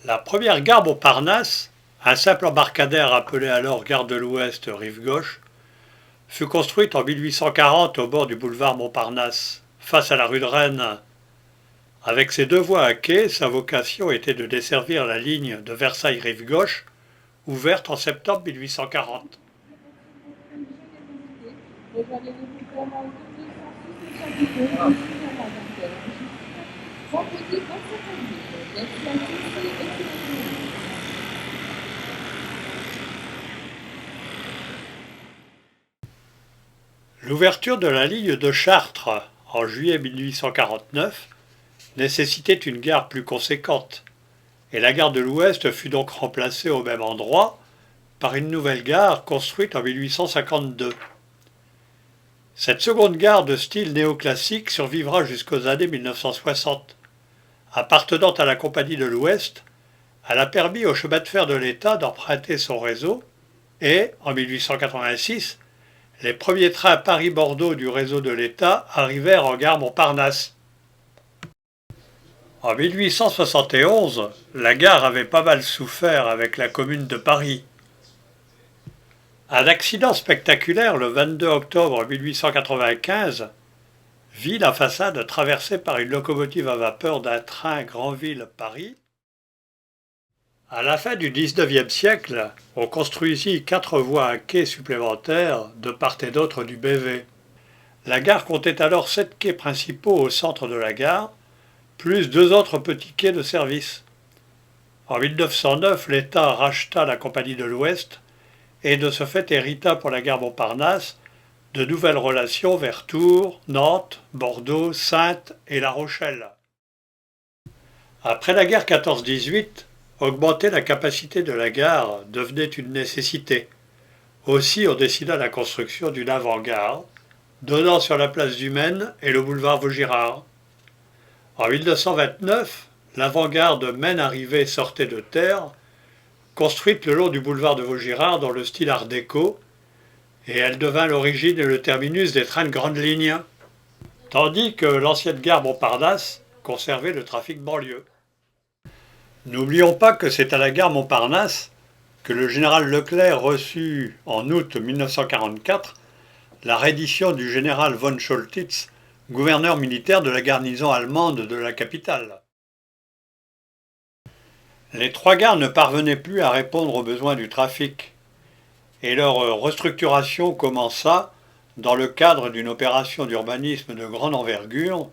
La première gare Montparnasse, un simple embarcadère appelé alors gare de l'Ouest rive gauche, fut construite en 1840 au bord du boulevard Montparnasse, face à la rue de Rennes. Avec ses deux voies à quai, sa vocation était de desservir la ligne de Versailles rive gauche, ouverte en septembre 1840. L'ouverture de la ligne de Chartres en juillet 1849 nécessitait une gare plus conséquente, et la gare de l'Ouest fut donc remplacée au même endroit par une nouvelle gare construite en 1852. Cette seconde gare de style néoclassique survivra jusqu'aux années 1960. Appartenant à la Compagnie de l'Ouest, elle a permis au chemin de fer de l'État d'emprunter son réseau et, en 1886, les premiers trains Paris-Bordeaux du réseau de l'État arrivèrent en gare Montparnasse. En 1871, la gare avait pas mal souffert avec la commune de Paris. Un accident spectaculaire le 22 octobre 1895 vit la façade traversée par une locomotive à vapeur d'un train Granville-Paris. À la fin du XIXe siècle, on construisit 4 voies à quais supplémentaires de part et d'autre du BV. La gare comptait alors 7 quais principaux au centre de la gare, plus 2 autres petits quais de service. En 1909, l'État racheta la Compagnie de l'Ouest et de ce fait hérita pour la gare Montparnasse de nouvelles relations vers Tours, Nantes, Bordeaux, Saintes et La Rochelle. Après la guerre 14-18, augmenter la capacité de la gare devenait une nécessité. Aussi, on décida la construction d'une avant-gare, donnant sur la place du Maine et le boulevard Vaugirard. En 1929, l'avant-gare de Maine-Arrivée sortait de terre, construite le long du boulevard de Vaugirard dans le style art déco, et elle devint l'origine et le terminus des trains de grande ligne, tandis que l'ancienne gare Montparnasse conservait le trafic banlieue. N'oublions pas que c'est à la gare Montparnasse que le général Leclerc reçut en août 1944 la reddition du général von Choltitz, gouverneur militaire de la garnison allemande de la capitale. Les 3 gares ne parvenaient plus à répondre aux besoins du trafic, et leur restructuration commença dans le cadre d'une opération d'urbanisme de grande envergure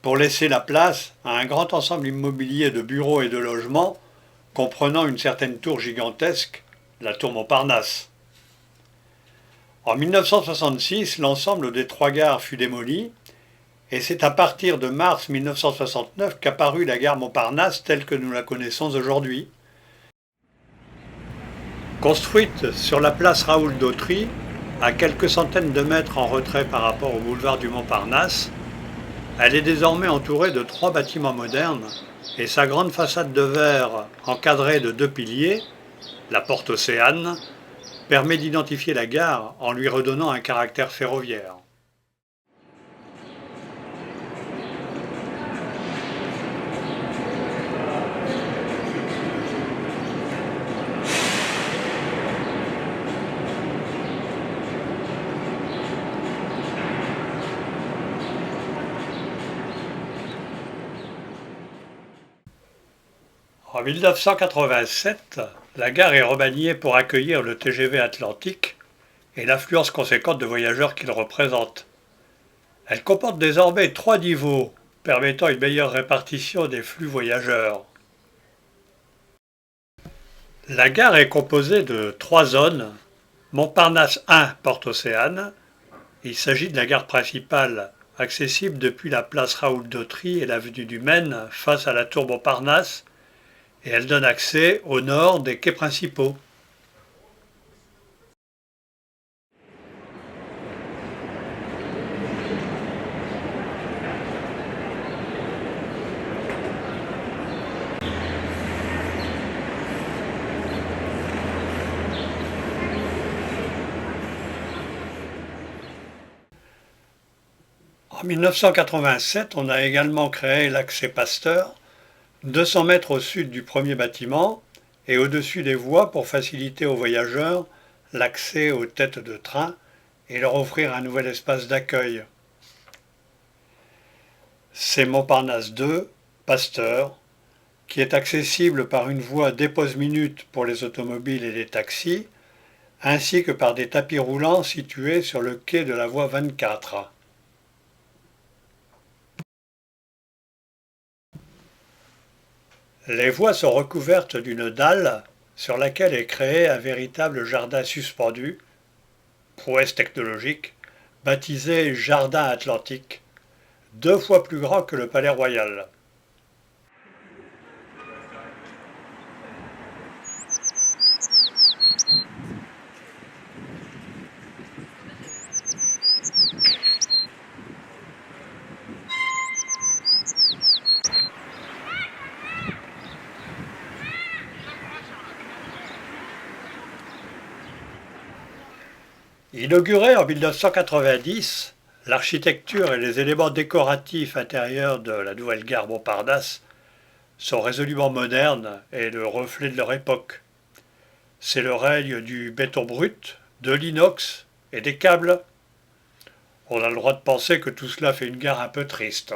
pour laisser la place à un grand ensemble immobilier de bureaux et de logements comprenant une certaine tour gigantesque, la tour Montparnasse. En 1966, l'ensemble des 3 gares fut démoli et c'est à partir de mars 1969 qu'apparut la gare Montparnasse telle que nous la connaissons aujourd'hui. Construite sur la place Raoul d'Autry, à quelques centaines de mètres en retrait par rapport au boulevard du Montparnasse, elle est désormais entourée de 3 bâtiments modernes et sa grande façade de verre encadrée de 2 piliers, la porte Océane, permet d'identifier la gare en lui redonnant un caractère ferroviaire. En 1987, la gare est remaniée pour accueillir le TGV Atlantique et l'affluence conséquente de voyageurs qu'il représente. Elle comporte désormais 3 niveaux, permettant une meilleure répartition des flux voyageurs. La gare est composée de 3 zones. Montparnasse 1, Porte Océane. Il s'agit de la gare principale, accessible depuis la place Raoul d'Autry et l'avenue du Maine face à la tour Montparnasse, et elle donne accès au nord des quais principaux. En 1987, on a également créé l'accès Pasteur, 200 mètres au sud du premier bâtiment et au-dessus des voies pour faciliter aux voyageurs l'accès aux têtes de train et leur offrir un nouvel espace d'accueil. C'est Montparnasse 2, Pasteur, qui est accessible par une voie dépose-minute pour les automobiles et les taxis, ainsi que par des tapis roulants situés sur le quai de la voie 24. Les voies sont recouvertes d'une dalle sur laquelle est créé un véritable jardin suspendu, prouesse technologique, baptisé Jardin Atlantique, 2 fois plus grand que le Palais Royal. Inauguré en 1990, l'architecture et les éléments décoratifs intérieurs de la nouvelle gare Montparnasse sont résolument modernes et le reflet de leur époque. C'est le règne du béton brut, de l'inox et des câbles. On a le droit de penser que tout cela fait une gare un peu triste.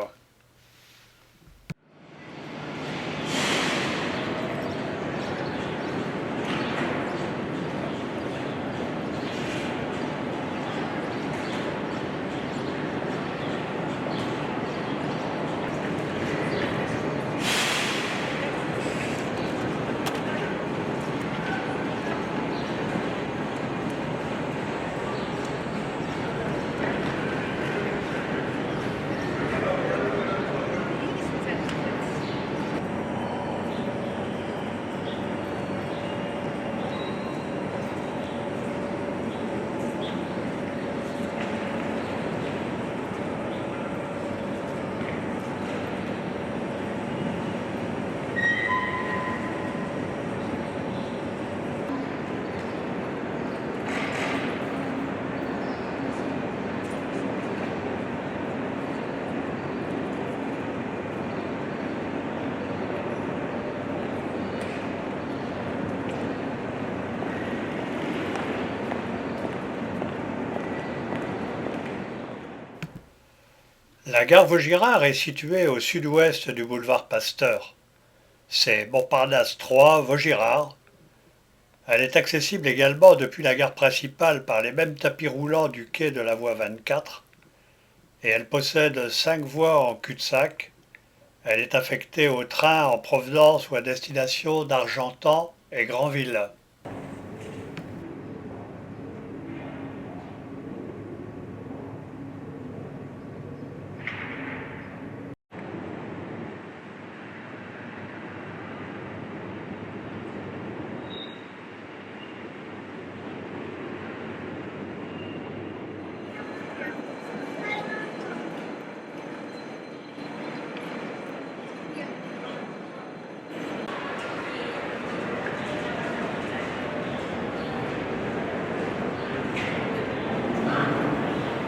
La gare Vaugirard est située au sud-ouest du boulevard Pasteur. C'est Montparnasse 3, Vaugirard. Elle est accessible également depuis la gare principale par les mêmes tapis roulants du quai de la voie 24 et elle possède 5 voies en cul-de-sac. Elle est affectée aux trains en provenance ou à destination d'Argentan et Granville.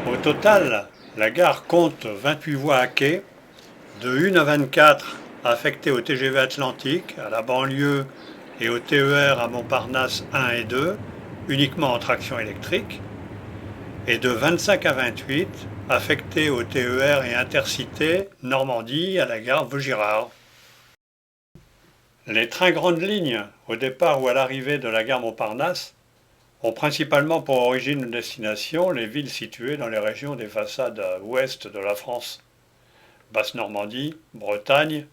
Au total, la gare compte 28 voies à quai, de 1 à 24 affectées au TGV Atlantique, à la banlieue et au TER à Montparnasse 1 et 2, uniquement en traction électrique, et de 25 à 28 affectées au TER et Intercité Normandie à la gare Vaugirard. Les trains grandes lignes, au départ ou à l'arrivée de la gare Montparnasse, ont principalement pour origine de destination les villes situées dans les régions des façades ouest de la France. Basse-Normandie, Bretagne,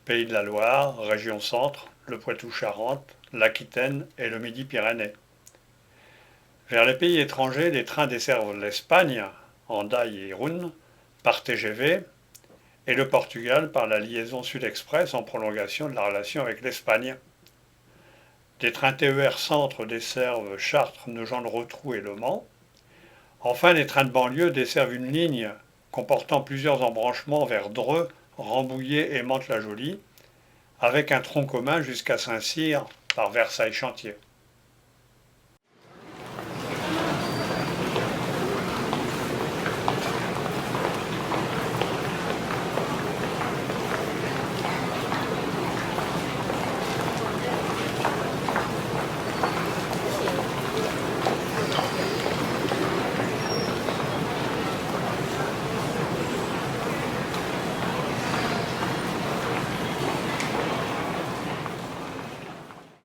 Pays de la Loire, région centre, le Poitou-Charentes, l'Aquitaine et le Midi-Pyrénées. Vers les pays étrangers, les trains desservent l'Espagne, Hendaye et Irún, par TGV, et le Portugal par la liaison Sud-Express en prolongation de la relation avec l'Espagne. Des trains TER centre desservent Chartres, Nogent-le-Rotrou et Le Mans. Enfin, les trains de banlieue desservent une ligne comportant plusieurs embranchements vers Dreux, Rambouillet et Mantes-la-Jolie, avec un tronc commun jusqu'à Saint-Cyr par Versailles-Chantier.